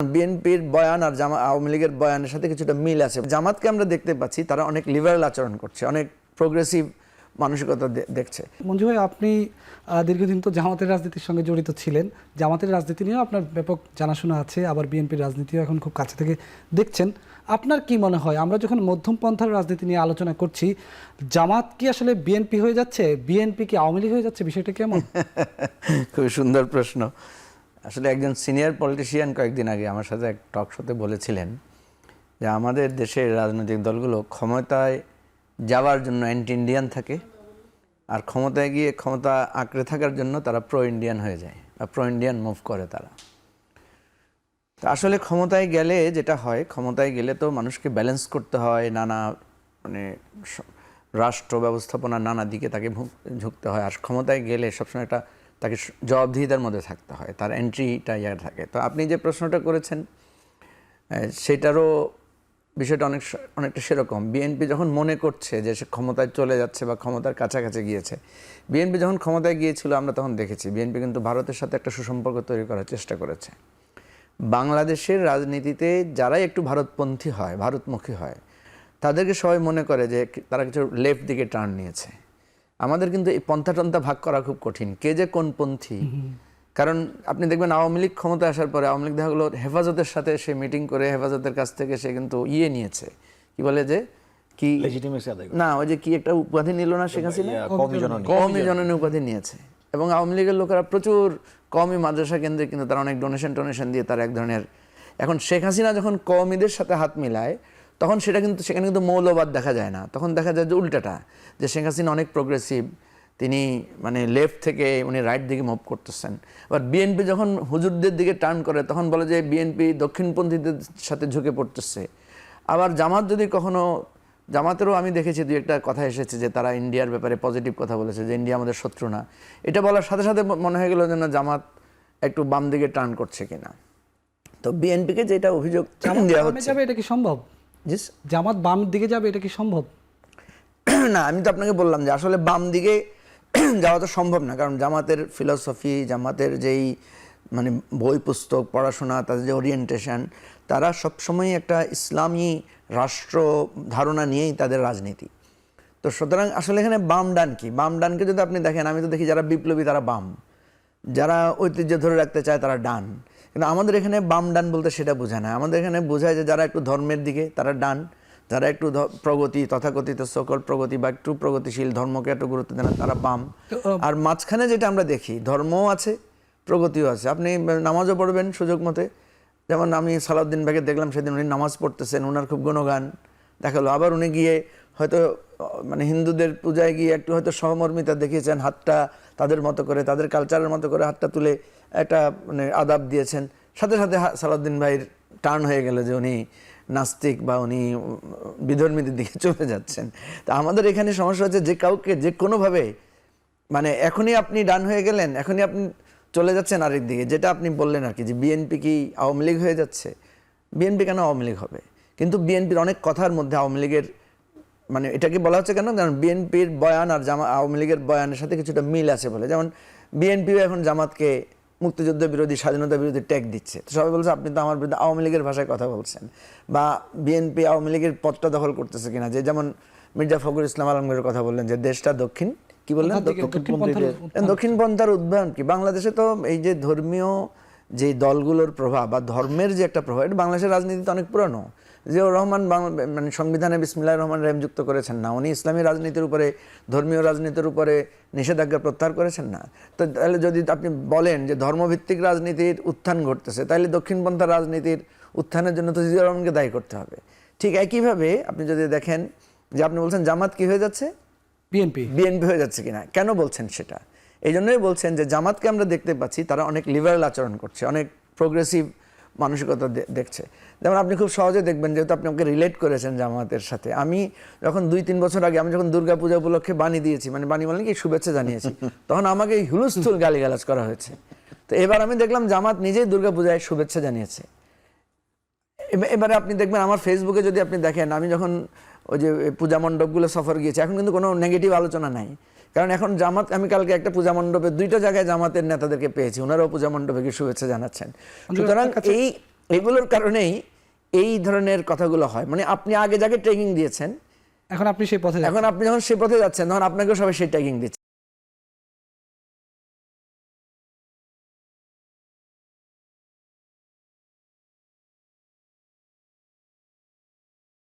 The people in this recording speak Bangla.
বিএনপির বয়ান আর আওয়ামী লীগের বয়ানের সাথে কিছুটা মিল আছে। জামাতকে আমরা দেখতে পাচ্ছি তারা অনেক লিবারাল আচরণ করছে, অনেক প্রোগ্রেসিভ মানসিকতা দেখছে। মঞ্জু ভাই, আপনি দীর্ঘদিন তো জামাতের রাজনীতির সঙ্গে জড়িত ছিলেন, জামাতের রাজনীতি নিয়েও আপনার ব্যাপক জানাশোনা আছে, আবার বিএনপির রাজনীতিও এখন খুব কাছে থেকে দেখছেন। আপনার কি মনে হয়, আমরা যখন মধ্যম পন্থার রাজনীতি নিয়ে আলোচনা করছি, জামাত কি আসলে বিএনপি হয়ে যাচ্ছে, বিএনপি কি আওয়ামী লীগ হয়ে যাচ্ছে, বিষয়টা কেমন? খুব সুন্দর প্রশ্ন। আসলে একজন সিনিয়র পলিটিশিয়ান কয়েকদিন আগে আমার সাথে এক টক শোতে বলেছিলেন যে আমাদের দেশের রাজনৈতিক দলগুলো ক্ষমতায় যাওয়ার জন্য অ্যান্টি ইন্ডিয়ান থাকে, আর ক্ষমতায় গিয়ে ক্ষমতা আঁকড়ে থাকার জন্য তারা প্রো ইন্ডিয়ান হয়ে যায় বা প্রো ইন্ডিয়ান মুভ করে তারা। তো আসলে ক্ষমতায় গেলে যেটা হয়, ক্ষমতায় গেলে তো মানুষকে ব্যালেন্স করতে হয়, নানা মানে রাষ্ট্র ব্যবস্থাপনার নানা দিকে তাকে ঝুঁকতে হয়। আর ক্ষমতায় গেলে সবসময় একটা তাকে জবাবদিহিতার মধ্যে থাকতে হয়, তার এন্ট্রিটা ইয়ার থাকে। তো আপনি যে প্রশ্নটা করেছেন সেটারও বিষয়টা অনেকটা সেরকম। বিএনপি যখন মনে করছে যে সে ক্ষমতায় চলে যাচ্ছে বা ক্ষমতার কাছাকাছি গিয়েছে, বিএনপি যখন ক্ষমতায় গিয়েছিল আমরা তখন দেখেছি বিএনপি কিন্তু ভারতের সাথে একটা সুসম্পর্ক তৈরি করার চেষ্টা করেছে। বাংলাদেশের রাজনীতিতে যারাই একটু ভারতপন্থী হয়, ভারতমুখী হয়, তাদেরকে সবাই মনে করে যে তারা কিছু লেফট দিকে টার্ন নিয়েছে। আমাদের কিন্তু এই পন্থা টন্থা ভাগ করা খুব কঠিন, কে যে কোন পন্থী। কারণ আপনি দেখবেন আওয়ামী লীগ ক্ষমতায় আসার পরে আওয়ামী লীগ দেখা গেলো হেফাজতের সাথে সে মিটিং করে হেফাজতের কাছ থেকে সে কিন্তু নিয়েছে, কি বলে যে কি না, ওই যে কি একটা উপাধি নিল না শেখ হাসিনা, কওমি জননী উপাধি নিয়েছে। এবং আওয়ামী লীগের লোকেরা প্রচুর কওমি মাদ্রাসা কেন্দ্রে কিন্তু তারা অনেক ডোনেশন দিয়ে তারা এক ধরনের, এখন শেখ হাসিনা যখন কওমিদের সাথে হাত মিলায় তখন সেখানে কিন্তু মৌলবাদ দেখা যায় না, তখন দেখা যায় যে উল্টাটা, যে শেখ হাসিনা অনেক প্রোগ্রেসিভ, তিনি মানে লেফট থেকে উনি রাইট দিকে মুভ করতেছেন। আবার বিএনপি যখন হুজুরদের দিকে টার্ন করে তখন বলে যে বিএনপি দক্ষিণপন্থীদের সাথে ঝুঁকে পড়তেছে। আবার জামাত যদি কখনো, জামাতেরও আমি দেখেছি দুই একটা কথা এসেছে যে তারা ইন্ডিয়ার ব্যাপারে পজিটিভ কথা বলেছে, যে ইন্ডিয়া আমাদের শত্রু না। এটা বলার সাথে সাথে মনে হয়ে গেল যেন জামাত একটু বাম দিকে টার্ন করছে কিনা। তো বিএনপিকে যেটা অভিযোগ দেওয়া হচ্ছে, এটা কি সম্ভব? জামাত বাম দিকে যাবে, এটা কি সম্ভব? না, আমি তো আপনাকে বললাম যে আসলে বাম দিকে যাওয়া তো সম্ভব না, কারণ জামাতের ফিলসফি, জামাতের যেই মানে বই পুস্তক পড়াশোনা, তাদের যে ওরিয়েন্টেশন, তারা সবসময় একটা ইসলামী রাষ্ট্র ধারণা নিয়েই তাদের রাজনীতি। তো সুতরাং আসলে এখানে বাম ডান কি, বাম ডানকে যদি আপনি দেখেন, আমি তো দেখি যারা বিপ্লবী তারা বাম, যারা ঐতিহ্য ধরে রাখতে চায় তারা ডান। কিন্তু আমাদের এখানে বাম ডান বলতে সেটা বোঝায় না, আমাদের এখানে বোঝায় যে যারা একটু ধর্মের দিকে তারা ডান, যারা একটু প্রগতি, তথাকথিত সকল প্রগতি বা একটু প্রগতিশীল, ধর্মকে একটু গুরুত্ব দেন, তারা বাম। আর মাঝখানে যেটা আমরা দেখি, ধর্মও আছে, প্রগতিও আছে। আপনি নামাজও পড়বেন সুযোগ মতে, যেমন আমি সালাউদ্দিন ভাইকে দেখলাম সেদিন উনি নামাজ পড়তেছেন, ওনার খুব গুণগান দেখালো। আবার উনি গিয়ে হয়তো মানে হিন্দুদের পূজায় গিয়ে একটু হয়তো সহমর্মিতা দেখিয়েছেন, হাতটা তাদের মতো করে, তাদের কালচারের মতো করে হাতটা তুলে একটা মানে আদাব দিয়েছেন। সাথে সাথে সালাউদ্দিন ভাইয়ের টার্ন হয়ে গেল যে উনি নাস্তিক বা উনি বিধর্মীদের দিকে চলে যাচ্ছেন। তা আমাদের এখানে সমস্যা হচ্ছে যে কাউকে যে কোনোভাবে মানে এখনই আপনি ডান হয়ে গেলেন, এখনই আপনি চলে যাচ্ছেন আরেক দিকে, যেটা আপনি বললেন আর কি, যে বিএনপি কি আওয়ামী লীগ হয়ে যাচ্ছে। বিএনপি কেন আওয়ামী লীগ হবে? কিন্তু বিএনপির অনেক কথার মধ্যে আওয়ামী লীগের মানে এটাকে বলা হচ্ছে কেন, কারণ বিএনপির বয়ান আর আওয়ামী লীগের বয়ানের সাথে কিছুটা মিল আছে বলে। যেমন বিএনপিও এখন জামাতকে মুক্তিযুদ্ধ বিরোধী, স্বাধীনতা বিরোধী ট্যাগ দিচ্ছে। তো সবাই বলছে আপনি তো আমার বিরুদ্ধে আওয়ামী লীগের ভাষায় কথা বলছেন, বা বিএনপি আওয়ামী লীগের পথটা দখল করতেছে কিনা। যে যেমন মির্জা ফখরুল ইসলাম আলমগীরের কথা বললেন যে দেশটা দক্ষিণ কি বললেন, দক্ষিণপন্থার উদ্ভয়ন কি। বাংলাদেশে তো এই যে ধর্মীয় যে দলগুলোর প্রভাব বা ধর্মের যে একটা প্রভাব, এটা বাংলাদেশের রাজনীতিতে অনেক পুরানো। জিয়াউর রহমান মানে সংবিধানে বিসমিল্লাহির রহমানির রহিম যুক্ত করেছেন না, উনি ইসলামী রাজনীতির উপরে, ধর্মীয় রাজনীতির উপরে নিষেধাজ্ঞা প্রত্যাহার করেছেন না। তো তাহলে যদি আপনি বলেন যে ধর্মভিত্তিক রাজনীতির উত্থান ঘটতেছে, তাহলে দক্ষিণপন্থা রাজনীতির উত্থানের জন্য তো জিয়াউর রহমানকে দায়ী করতে হবে। ঠিক একইভাবে আপনি যদি দেখেন যে আপনি বলছেন জামাত কি হয়ে যাচ্ছে, বিএনপি হয়ে যাচ্ছে কিনা, কেন বলছেন সেটা? এই জন্যই বলছেন যে জামাতকে আমরা দেখতে পাচ্ছি তারা অনেক লিবারাল আচরণ করছে, অনেক প্রোগ্রেসিভ মানসিকতা দেখছে। যেমন আপনি খুব সহজে দেখবেন, যেহেতু আপনি আমাকে রিলেট করেছেন জামাতের সাথে, আমি যখন 2-3 বছর আগে আমি যখন দুর্গা পূজা উপলক্ষে বাণী দিয়েছি, মানে বাণী বলেন কি শুভেচ্ছা জানিয়েছি, তখন আমাকে হুলস্থুল গালিগালাজ করা হয়েছে। তো এবার আমি দেখলাম জামাত নিজেই দুর্গা পূজায় শুভেচ্ছা জানিয়েছে। এবারে আপনি দেখবেন আমার ফেসবুকে যদি আপনি দেখেন, আমি যখন ওই যে পূজা মণ্ডপগুলো সফর গিয়েছি, এখন কিন্তু কোনো নেগেটিভ আলোচনা নাই, কারণ এখন জামাত, আমি কালকে একটা পূজা মণ্ডপে 2টা জায়গায় জামাতের নেতাদেরকে পেয়েছি, ওনারাও পূজা মণ্ডপে গিয়ে শুভেচ্ছা জানাচ্ছেন। সুতরাং এগুলোর কারণেই এই ধরনের কথাগুলো হয়। মানে আপনি আগে যাকে ট্রেনিং দিয়েছেন, এখন আপনি সেই পথে যাচ্ছেন। এখন আপনি যখন সেই পথে যাচ্ছেন তখন আপনাকেও সবাই সেই ট্যাগিং দিচ্ছে।